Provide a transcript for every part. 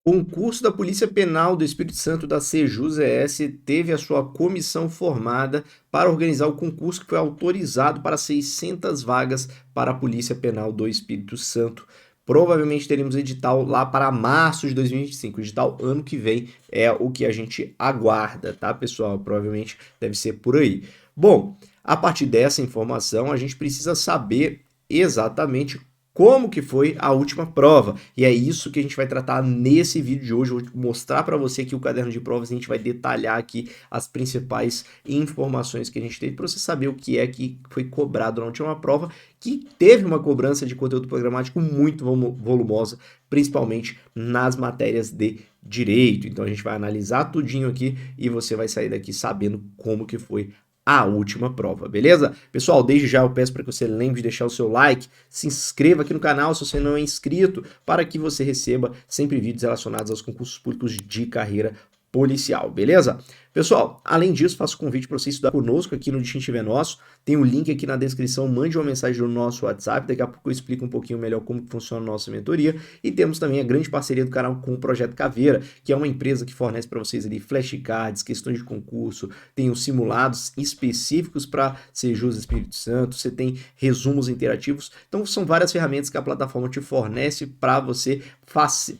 Concurso da Polícia Penal do Espírito Santo da Sejus-ES teve a sua comissão formada para organizar o concurso que foi autorizado para 600 vagas para a Polícia Penal do Espírito Santo. Provavelmente teremos edital lá para março de 2025. O edital ano que vem é o que a gente aguarda, tá, pessoal? Provavelmente deve ser por aí. Bom, a partir dessa informação, a gente precisa saber exatamente como que foi a última prova. E é isso que a gente vai tratar nesse vídeo de hoje. Eu vou mostrar para você aqui o caderno de provas e a gente vai detalhar aqui as principais informações que a gente teve para você saber o que é que foi cobrado na última prova, que teve uma cobrança de conteúdo programático muito volumosa, principalmente nas matérias de direito. Então a gente vai analisar tudinho aqui e você vai sair daqui sabendo como que foi a última prova, beleza? Pessoal, desde já eu peço para que você lembre de deixar o seu like, se inscreva aqui no canal se você não é inscrito, para que você receba sempre vídeos relacionados aos concursos públicos de carreira policial, beleza? Pessoal, além disso, faço convite para você estudar conosco aqui no Distintivo é Nosso. Tem o link aqui na descrição, mande uma mensagem no nosso WhatsApp, daqui a pouco eu explico um pouquinho melhor como funciona a nossa mentoria. E temos também a grande parceria do canal com o Projeto Caveira, que é uma empresa que fornece para vocês ali flashcards, questões de concurso, tem os simulados específicos para Sejus Espírito Santo, você tem resumos interativos. Então são várias ferramentas que a plataforma te fornece para você,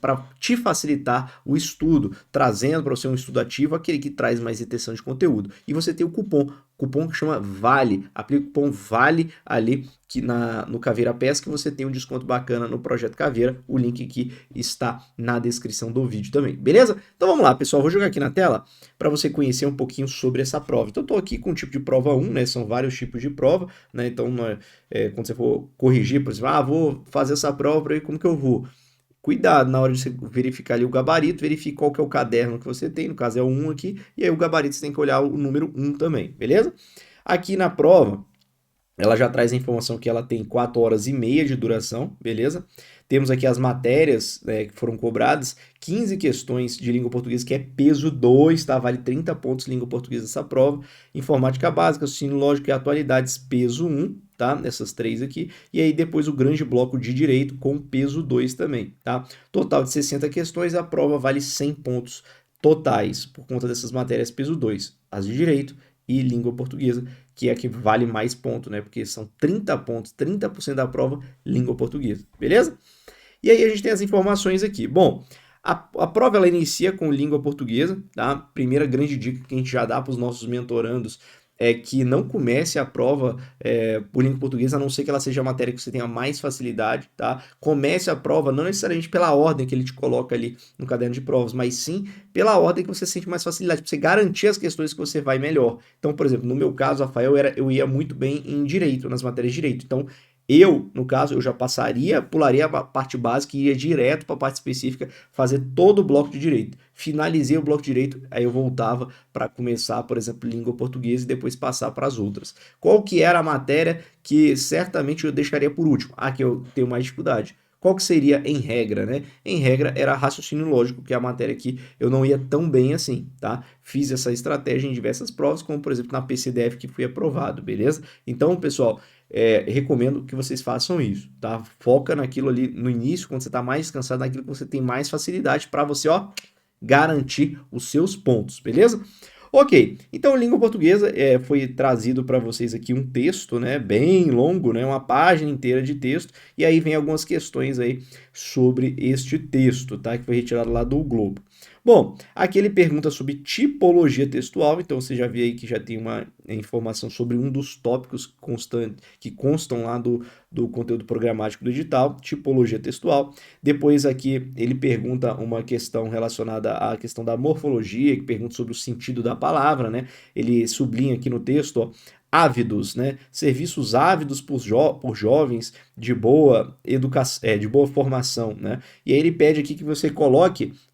para te facilitar o estudo, trazendo para você um estudo ativo, aquele que traz mais retenção de conteúdo. E você tem o cupom que chama VALE, aplica o cupom VALE ali que no Caveira Pesca você tem um desconto bacana no Projeto Caveira, o link aqui está na descrição do vídeo também, beleza? Então vamos lá, pessoal, vou jogar aqui na tela para você conhecer um pouquinho sobre essa prova. Então eu estou aqui com o tipo de prova 1, né, são vários tipos de prova, né, então quando você for corrigir, por exemplo, vou fazer essa prova para ver como que eu vou. Cuidado na hora de você verificar ali o gabarito, verifique qual que é o caderno que você tem, no caso é o 1 aqui, e aí o gabarito você tem que olhar o número 1 também, beleza? Aqui na prova, ela já traz a informação que ela tem 4 horas e meia de duração, beleza? Temos aqui as matérias, né, que foram cobradas, 15 questões de língua portuguesa, que é peso 2, tá? Vale 30 pontos língua portuguesa essa prova. Informática básica, raciocínio lógico e atualidades, peso 1, tá? Essas três aqui. E aí depois o grande bloco de direito com peso 2 também, tá? Total de 60 questões, a prova vale 100 pontos totais, por conta dessas matérias peso 2, as de direito e língua portuguesa, que é a que vale mais ponto, né? Porque são 30 pontos, 30% da prova, língua portuguesa, beleza? E aí a gente tem as informações aqui. Bom, a prova ela inicia com língua portuguesa, tá? Primeira grande dica que a gente já dá para os nossos mentorandos é que não comece a prova por língua portuguesa, a não ser que ela seja a matéria que você tenha mais facilidade, tá? Comece a prova não necessariamente pela ordem que ele te coloca ali no caderno de provas, mas sim pela ordem que você sente mais facilidade, para você garantir as questões que você vai melhor. Então, por exemplo, no meu caso, Rafael, eu ia muito bem em direito, nas matérias de direito. Então, no caso, eu já pularia a parte básica e ia direto para a parte específica, fazer todo o bloco de direito. Finalizei o bloco de direito, aí eu voltava para começar, por exemplo, língua portuguesa e depois passar para as outras. Qual que era a matéria que certamente eu deixaria por último? A que eu tenho mais dificuldade. Qual que seria em regra, né? Em regra era raciocínio lógico, que é a matéria que eu não ia tão bem assim, tá? Fiz essa estratégia em diversas provas, como por exemplo na PCDF que fui aprovado, beleza? Então, pessoal, recomendo que vocês façam isso, tá? Foca naquilo ali no início, quando você está mais descansado, naquilo que você tem mais facilidade para você, ó, garantir os seus pontos, beleza? Ok, então língua portuguesa foi trazido para vocês aqui um texto, né, bem longo, né, uma página inteira de texto, e aí vem algumas questões aí sobre este texto, tá, que foi retirado lá do Globo. Bom, aqui ele pergunta sobre tipologia textual, então você já vê aí que já tem uma informação sobre um dos tópicos que constam lá do conteúdo programático do edital, tipologia textual. Depois aqui ele pergunta uma questão relacionada à questão da morfologia, que pergunta sobre o sentido da palavra, né? Ele sublinha aqui no texto, ó, ávidos, né? Serviços ávidos por jovens de boa educação, de boa formação, né? E aí ele pede aqui que você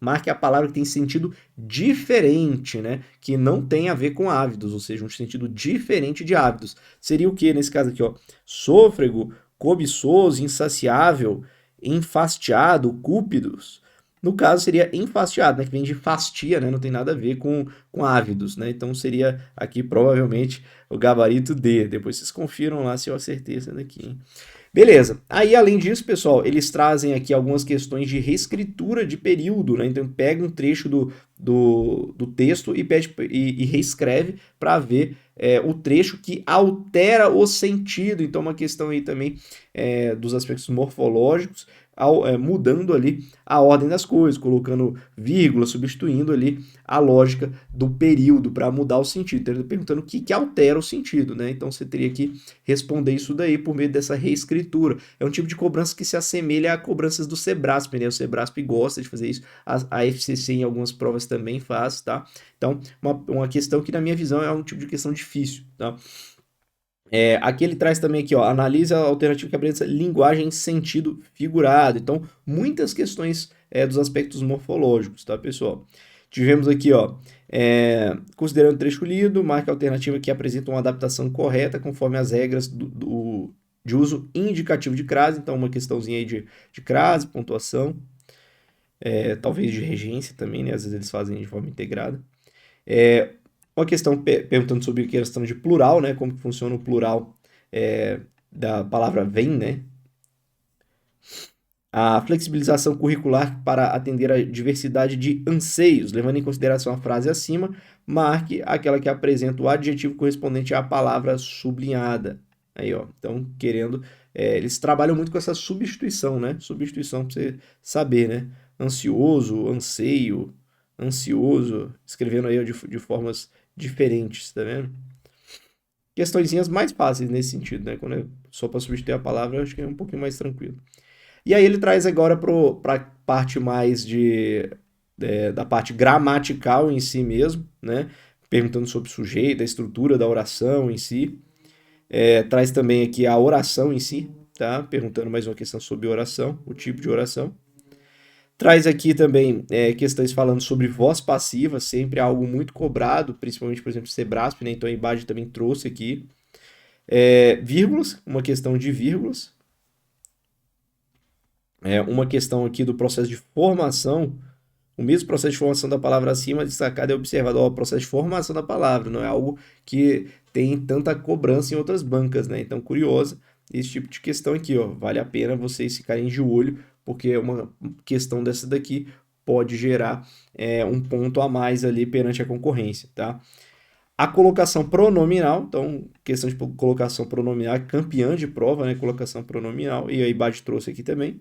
marque a palavra que tem sentido diferente, né? Que não tem a ver com ávidos, ou seja, um sentido diferente de ávidos. Seria o que nesse caso aqui, ó? Sôfrego, cobiçoso, insaciável, enfastiado, cúpidos. No caso, seria enfastiado, né? Que vem de fastia, né? Não tem nada a ver com ávidos, né? Então seria aqui provavelmente o gabarito D. Depois vocês confiram lá se eu acertei essa daqui, hein? Beleza. Aí, além disso, pessoal, eles trazem aqui algumas questões de reescritura de período, né? Então, pega um trecho do texto e, e reescreve para ver o trecho que altera o sentido. Então, uma questão aí também dos aspectos morfológicos, mudando ali a ordem das coisas, colocando vírgula, substituindo ali a lógica do período para mudar o sentido. Então, ele está perguntando o que altera o sentido, né? Então, você teria que responder isso daí por meio dessa reescritura. É um tipo de cobrança que se assemelha a cobranças do Sebrasp, né? O Sebrasp gosta de fazer isso, a FCC em algumas provas também faz, tá? Então, uma questão que na minha visão é um tipo de questão difícil, tá? Aqui ele traz também aqui, ó, analisa a alternativa que apresenta linguagem em sentido figurado. Então, muitas questões dos aspectos morfológicos, tá, pessoal? Tivemos aqui, ó, considerando o trecho lido, marque a alternativa que apresenta uma adaptação correta conforme as regras de uso indicativo de crase. Então, uma questãozinha aí de crase, pontuação, talvez de regência também, né? Às vezes eles fazem de forma integrada. Uma questão perguntando sobre a questão de plural, né? Como que funciona o plural da palavra vem, né? A flexibilização curricular para atender a diversidade de anseios, levando em consideração a frase acima, marque aquela que apresenta o adjetivo correspondente à palavra sublinhada. Aí, ó, então, querendo... eles trabalham muito com essa substituição, né? Substituição para você saber, né? Ansioso, anseio, ansioso, escrevendo aí de formas diferentes, tá vendo? Questõezinhas mais fáceis nesse sentido, né? Quando é só para substituir a palavra, eu acho que é um pouquinho mais tranquilo. E aí ele traz agora para a parte mais da parte gramatical em si mesmo, né? Perguntando sobre o sujeito, a estrutura da oração em si. Traz também aqui a oração em si, tá? Perguntando mais uma questão sobre oração, o tipo de oração. Traz aqui também questões falando sobre voz passiva, sempre algo muito cobrado, principalmente, por exemplo, Sebrasp, né? Então a Ibad também trouxe aqui. Vírgulas, uma questão de vírgulas. Uma questão aqui do processo de formação, o mesmo processo de formação da palavra acima destacado é observado, ó, o processo de formação da palavra, não é algo que tem tanta cobrança em outras bancas, né? Então, curiosa esse tipo de questão aqui, ó, vale a pena vocês ficarem de olho, porque uma questão dessa daqui pode gerar um ponto a mais ali perante a concorrência, tá? A colocação pronominal, então, questão de colocação pronominal é campeã de prova, né? Colocação pronominal, e aí Bate trouxe aqui também.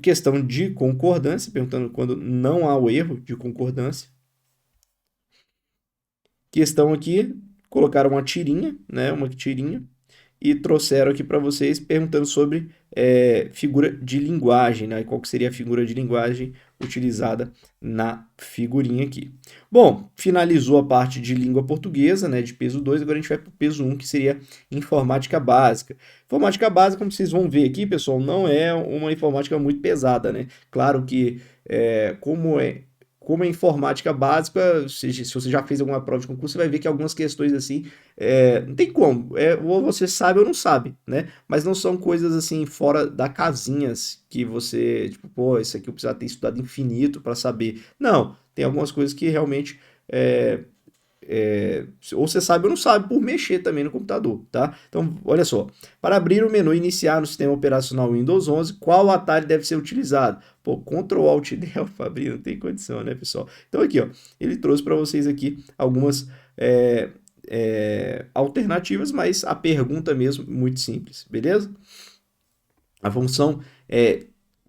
Questão de concordância, perguntando quando não há o erro de concordância. Questão aqui, colocaram uma tirinha, né? Uma tirinha. E trouxeram aqui para vocês perguntando sobre figura de linguagem, né? Qual que seria a figura de linguagem utilizada na figurinha aqui. Bom, finalizou a parte de língua portuguesa, né? De peso 2, agora a gente vai para o peso 1, que seria informática básica. Informática básica, como vocês vão ver aqui, pessoal, não é uma informática muito pesada, né? Claro que como é informática básica, se você já fez alguma prova de concurso, você vai ver que algumas questões assim, não tem como, ou você sabe ou não sabe, né? Mas não são coisas assim fora da casinhas que você, tipo, pô, isso aqui eu precisava ter estudado infinito para saber. Não, tem algumas coisas que realmente é, ou você sabe ou não sabe por mexer também no computador, tá? Então, olha só. Para abrir o menu iniciar no sistema operacional Windows 11, qual atalho deve ser utilizado? Pô, Ctrl Alt D, Fabrício, não tem condição, né, pessoal? Então, aqui, ó, ele trouxe para vocês aqui algumas alternativas, mas a pergunta mesmo muito simples, beleza? A função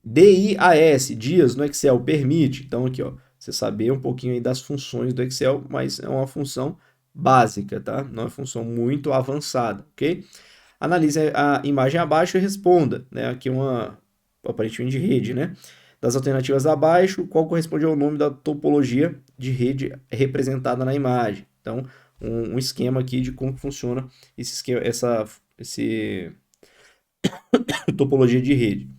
DIAS, dias no Excel, permite. Então, aqui, ó, você saber um pouquinho aí das funções do Excel, mas é uma função básica, tá? Não é uma função muito avançada, ok? Analise a imagem abaixo e responda, né? Aqui uma, aparentemente, de rede, né? Das alternativas abaixo, qual corresponde ao nome da topologia de rede representada na imagem? Então, um esquema aqui de como funciona esse esquema, esse topologia de rede.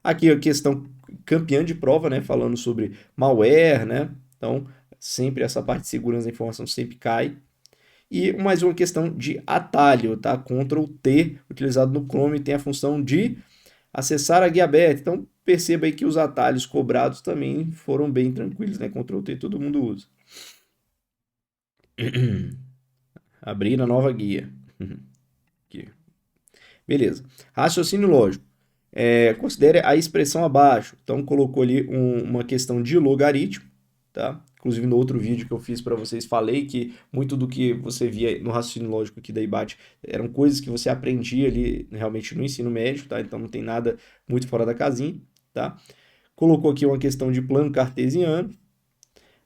Aqui a questão campeã de prova, né? Falando sobre malware, né? Então, sempre essa parte de segurança da informação sempre cai. E mais uma questão de atalho, tá? Ctrl T, utilizado no Chrome, tem a função de acessar a guia aberta. Então, perceba aí que os atalhos cobrados também foram bem tranquilos, né? Ctrl T todo mundo usa. Abrir a nova guia. Aqui. Beleza. Raciocínio lógico. Considere a expressão abaixo. Então, colocou ali uma questão de logaritmo, tá? Inclusive, no outro vídeo que eu fiz para vocês, falei que muito do que você via no raciocínio lógico aqui da IBAT eram coisas que você aprendia ali realmente no ensino médio, tá? Então, não tem nada muito fora da casinha, tá? Colocou aqui uma questão de plano cartesiano,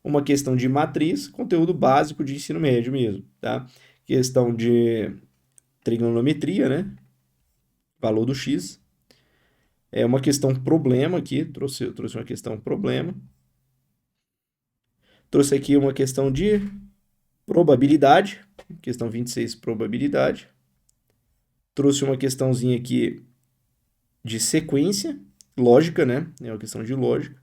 uma questão de matriz, conteúdo básico de ensino médio mesmo, tá? Questão de trigonometria, né? Valor do x. Uma questão problema aqui, trouxe uma questão problema. Trouxe aqui uma questão de probabilidade, questão 26, probabilidade. Trouxe uma questãozinha aqui de sequência, lógica, né? É uma questão de lógica.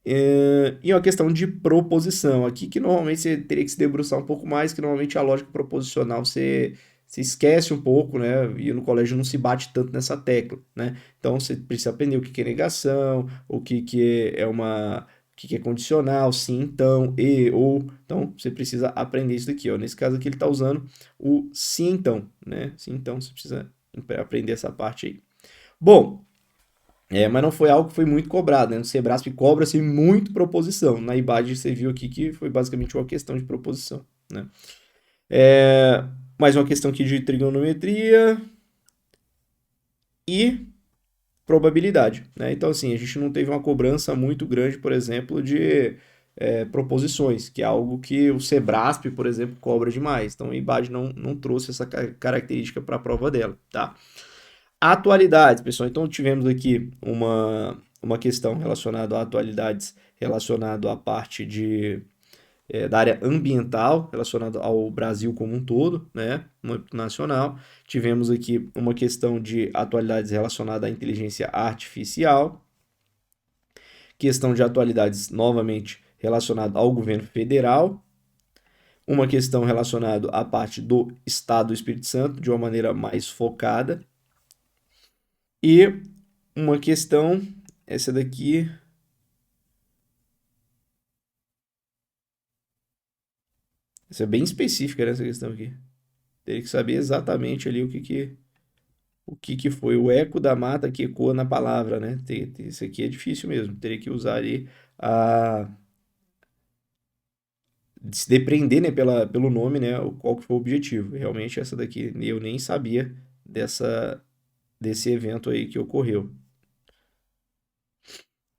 E uma questão de proposição, aqui que normalmente você teria que se debruçar um pouco mais, que normalmente a lógica proposicional você esquece um pouco, né? E no colégio não se bate tanto nessa tecla, né? Então você precisa aprender o que é negação, o que é uma. O que é condicional, sim, então, e, ou. Então você precisa aprender isso daqui, ó. Nesse caso aqui ele está usando o sim, então, né? Sim, então você precisa aprender essa parte aí. Bom, mas não foi algo que foi muito cobrado, né? No Sebrasp cobra-se muito proposição. Na IBAD você viu aqui que foi basicamente uma questão de proposição, né? Mais uma questão aqui de trigonometria e probabilidade, né? Então, assim, a gente não teve uma cobrança muito grande, por exemplo, de proposições, que é algo que o Sebrasp, por exemplo, cobra demais. Então, a IBAD não trouxe essa característica para a prova dela, tá? Atualidades, pessoal. Então, tivemos aqui uma questão relacionada a atualidades, relacionado à parte da área ambiental, relacionada ao Brasil como um todo, né, no âmbito nacional. Tivemos aqui uma questão de atualidades relacionada à inteligência artificial, questão de atualidades, novamente, relacionada ao governo federal, uma questão relacionada à parte do Estado do Espírito Santo, de uma maneira mais focada, e uma questão, essa daqui, essa é bem específica nessa questão aqui. Teria que saber exatamente ali o que foi o eco da mata que ecoa na palavra, né? Isso aqui é difícil mesmo. Teria que usar ali a se depreender, né, pelo nome, né, qual que foi o objetivo. Realmente essa daqui eu nem sabia desse evento aí que ocorreu.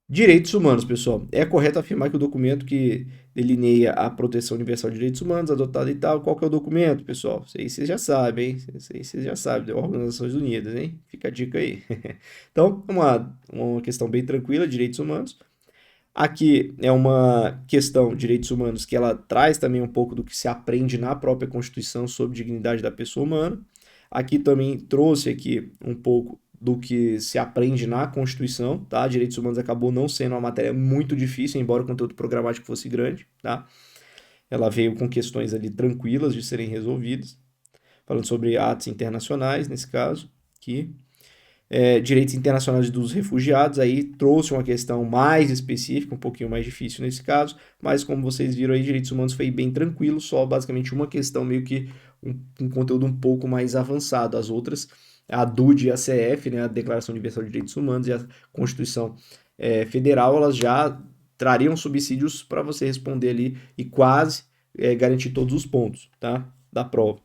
Direitos humanos, pessoal. É correto afirmar que o documento que delineia a proteção universal de direitos humanos, adotado e tal, qual que é o documento, pessoal? Isso aí vocês já sabem, hein? Isso aí vocês já sabem, da Organizações Unidas, hein? Fica a dica aí. Então, uma questão bem tranquila, direitos humanos. Aqui é uma questão, direitos humanos, que ela traz também um pouco do que se aprende na própria Constituição sobre dignidade da pessoa humana. Aqui também trouxe aqui um pouco do que se aprende na Constituição, tá? Direitos humanos acabou não sendo uma matéria muito difícil, embora o conteúdo programático fosse grande, tá? Ela veio com questões ali tranquilas de serem resolvidas, falando sobre atos internacionais, nesse caso, aqui. Direitos internacionais dos refugiados, aí trouxe uma questão mais específica, um pouquinho mais difícil nesse caso, mas como vocês viram aí, direitos humanos foi bem tranquilo, só basicamente uma questão meio que um conteúdo um pouco mais avançado. As outras, a DUD e a CF, né, a Declaração Universal de Direitos Humanos e a Constituição Federal, elas já trariam subsídios para você responder ali e quase garantir todos os pontos, tá, da prova.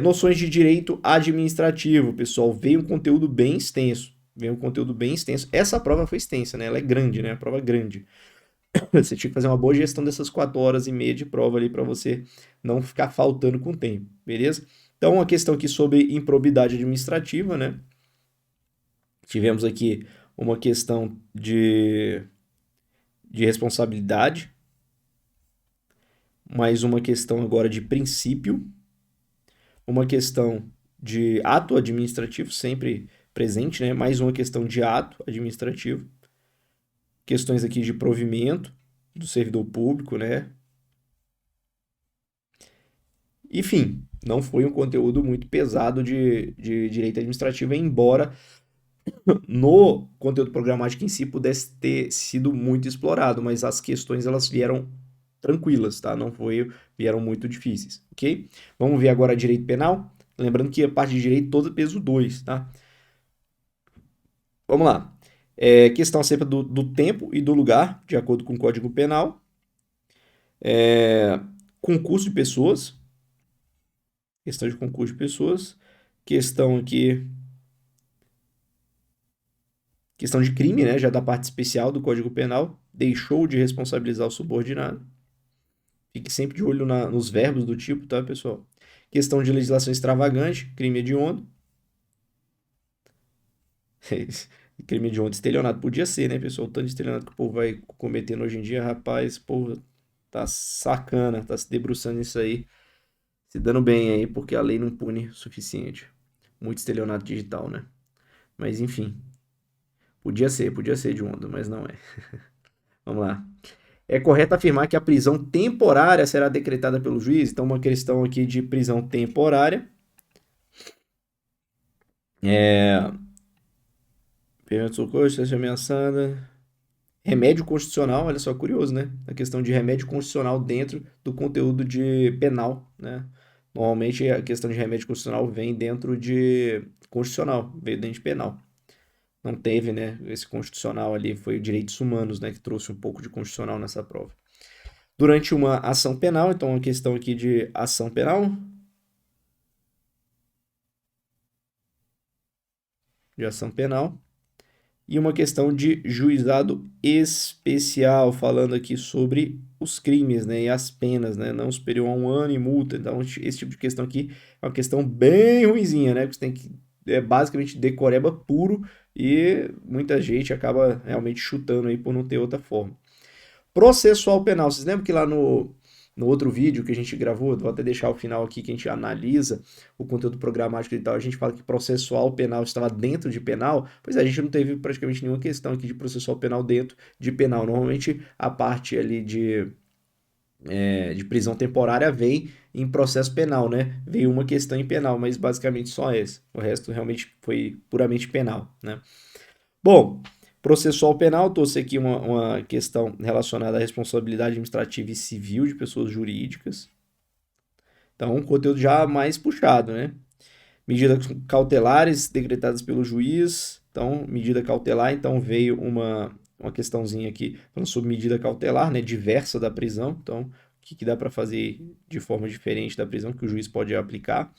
Noções de direito administrativo, pessoal, veio um conteúdo bem extenso. Veio um conteúdo bem extenso. Essa prova foi extensa, né? Ela é grande, né? A prova é grande. Você tinha que fazer uma boa gestão dessas 4 horas e meia de prova ali para você não ficar faltando com tempo, beleza? Então, uma questão aqui sobre improbidade administrativa, né? Tivemos aqui uma questão de responsabilidade, mais uma questão agora de princípio, uma questão de ato administrativo, sempre presente, né? Mais uma questão de ato administrativo. Questões aqui de provimento do servidor público, né? Enfim, não foi um conteúdo muito pesado de direito administrativo, embora no conteúdo programático em si pudesse ter sido muito explorado, mas as questões elas vieram tranquilas, tá? Vieram muito difíceis, ok? Vamos ver agora direito penal. Lembrando que a parte de direito toda é peso 2, tá? Vamos lá. Questão sempre do tempo e do lugar, de acordo com o Código Penal. Concurso de pessoas. Questão de concurso de pessoas. Questão aqui. Questão de crime, né? Já da parte especial do Código Penal. Deixou de responsabilizar o subordinado. Fique sempre de olho nos verbos do tipo, tá, pessoal? Questão de legislação extravagante, crime hediondo. Crime hediondo, estelionato. Podia ser, né, pessoal? O tanto de estelionato que o povo vai cometendo hoje em dia, rapaz, porra, tá sacana, tá se debruçando nisso aí, se dando bem aí, porque a lei não pune o suficiente. Muito estelionato digital, né? Mas enfim, podia ser hediondo, mas não é. Vamos lá. É correto afirmar que a prisão temporária será decretada pelo juiz? Então, uma questão aqui de prisão temporária. Pena de socorro, assistência ameaçada. Remédio constitucional, olha só, curioso, né? A questão de remédio constitucional dentro do conteúdo de penal, né? Normalmente a questão de remédio constitucional vem dentro de constitucional, veio dentro de penal. Não teve, né? Esse constitucional ali foi direitos humanos, né? Que trouxe um pouco de constitucional nessa prova. Durante uma ação penal, então uma questão aqui de ação penal. De ação penal. E uma questão de juizado especial, falando aqui sobre os crimes, né, e as penas, né, não superior a 1 ano e multa. Então, esse tipo de questão aqui é uma questão bem ruinzinha, né, porque você tem que, basicamente, decoreba puro e muita gente acaba realmente chutando aí por não ter outra forma. Processual penal, vocês lembram que lá no outro vídeo que a gente gravou, vou até deixar o final aqui, que a gente analisa o conteúdo programático e tal, a gente fala que processual penal estava dentro de penal, pois é, a gente não teve praticamente nenhuma questão aqui de processual penal dentro de penal. Normalmente a parte ali de prisão temporária vem em processo penal, né? Veio uma questão em penal, mas basicamente só essa. O resto realmente foi puramente penal, né? Bom, processual penal, trouxe aqui uma questão relacionada à responsabilidade administrativa e civil de pessoas jurídicas. Então, um conteúdo já mais puxado, né? Medidas cautelares decretadas pelo juiz. Então, medida cautelar, então veio uma questãozinha aqui falando sobre medida cautelar, né? Diversa da prisão. Então, o que dá para fazer de forma diferente da prisão que o juiz pode aplicar.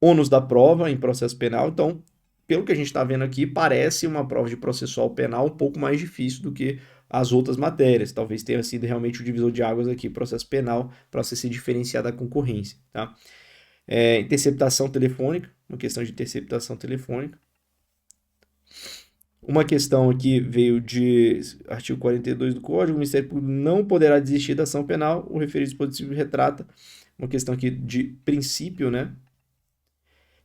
Ônus da prova em processo penal. Então, pelo que a gente está vendo aqui, parece uma prova de processual penal um pouco mais difícil do que as outras matérias. Talvez tenha sido realmente o divisor de águas aqui, processo penal, para você se diferenciar da concorrência. Tá? Interceptação telefônica, uma questão de interceptação telefônica. Uma questão aqui veio de artigo 42 do Código, o Ministério Público não poderá desistir da ação penal, o referido dispositivo retrata uma questão aqui de princípio, né?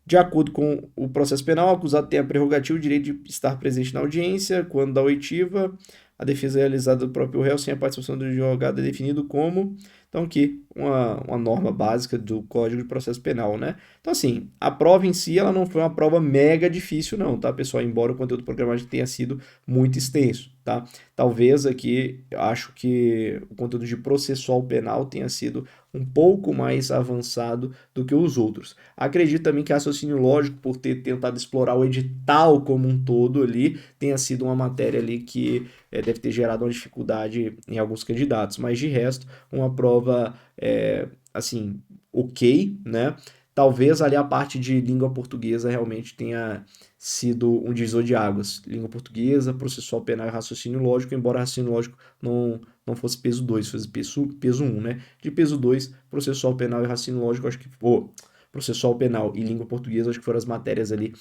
De acordo com o processo penal, o acusado tem a prerrogativa e o direito de estar presente na audiência, quando da oitiva, a defesa realizada do próprio réu sem a participação do advogado é definido como, então aqui, uma norma básica do Código de Processo Penal, né? Então assim, a prova em si, ela não foi uma prova mega difícil não, tá, pessoal? Embora o conteúdo programático tenha sido muito extenso, tá? Talvez aqui, eu acho que o conteúdo de processual penal tenha sido um pouco mais avançado do que os outros. Acredito também que raciocínio lógico, por ter tentado explorar o edital como um todo ali, tenha sido uma matéria ali que deve ter gerado uma dificuldade em alguns candidatos, mas de resto, uma prova, assim, ok, né? Talvez ali a parte de língua portuguesa realmente tenha sido um divisor de águas. Língua portuguesa, processual penal e raciocínio lógico, embora raciocínio lógico não fosse peso 2, fosse peso 1, né? De peso 2, processual penal e raciocínio lógico, acho que processual penal e língua portuguesa, acho que foram as matérias ali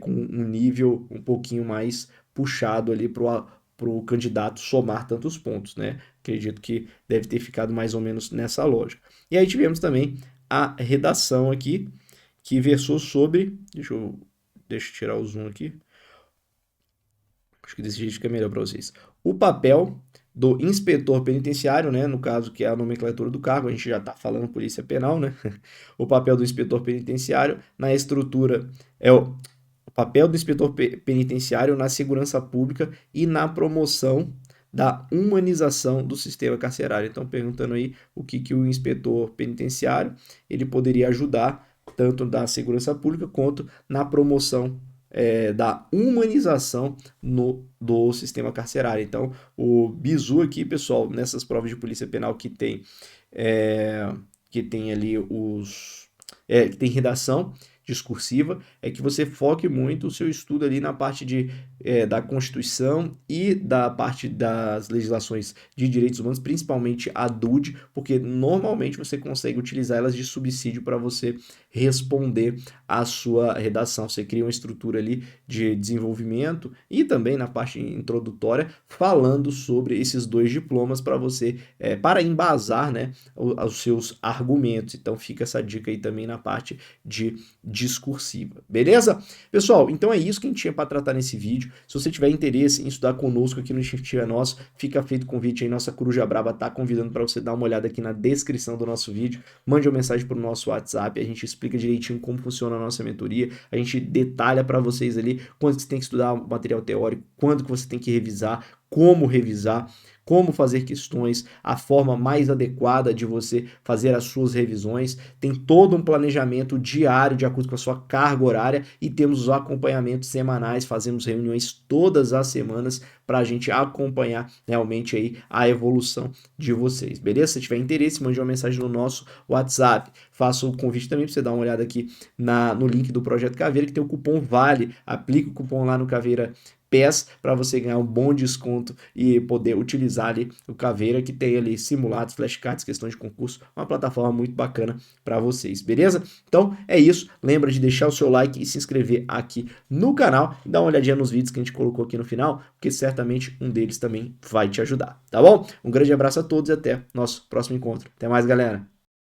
com um nível um pouquinho mais puxado ali para o candidato somar tantos pontos, né? Acredito que deve ter ficado mais ou menos nessa lógica. E aí tivemos também a redação aqui, que versou sobre... Deixa eu tirar o zoom aqui. Acho que desse jeito fica melhor para vocês. O papel do inspetor penitenciário, né? No caso, que é a nomenclatura do cargo, a gente já está falando polícia penal, né? O papel do inspetor penitenciário na estrutura é o papel do inspetor penitenciário na segurança pública e na promoção da humanização do sistema carcerário. Então, perguntando aí o que o inspetor penitenciário ele poderia ajudar tanto da segurança pública quanto na promoção da humanização do sistema carcerário. Então, o bizu aqui, pessoal, nessas provas de polícia penal que tem ali que tem redação discursiva, é que você foque muito o seu estudo ali na parte da Constituição e da parte das legislações de direitos humanos, principalmente a DUD, porque normalmente você consegue utilizar elas de subsídio para você responder a sua redação. Você cria uma estrutura ali de desenvolvimento e também na parte introdutória falando sobre esses dois diplomas para você, para embasar, né, os seus argumentos. Então fica essa dica aí também na parte de discursiva, beleza? Pessoal, então é isso que a gente tinha para tratar nesse vídeo. Se você tiver interesse em estudar conosco aqui no Instituto é Nosso, fica feito o convite aí, nossa Coruja Braba tá convidando para você dar uma olhada aqui na descrição do nosso vídeo, mande uma mensagem para o nosso WhatsApp, a gente explica direitinho como funciona a nossa mentoria, a gente detalha para vocês ali quanto você tem que estudar o material teórico, quanto que você tem que revisar, como fazer questões, a forma mais adequada de você fazer as suas revisões. Tem todo um planejamento diário de acordo com a sua carga horária e temos os acompanhamentos semanais, fazemos reuniões todas as semanas para a gente acompanhar realmente aí a evolução de vocês, beleza? Se tiver interesse, mande uma mensagem no nosso WhatsApp. Faço o convite também para você dar uma olhada aqui no link do Projeto Caveira, que tem o cupom VALE. Aplica o cupom lá no Caveira PES para você ganhar um bom desconto e poder utilizar ali o Caveira, que tem ali simulados, flashcards, questões de concurso, uma plataforma muito bacana para vocês, beleza? Então é isso, lembra de deixar o seu like e se inscrever aqui no canal e dar uma olhadinha nos vídeos que a gente colocou aqui no final, porque certamente um deles também vai te ajudar, tá bom? Um grande abraço a todos e até nosso próximo encontro. Até mais, galera!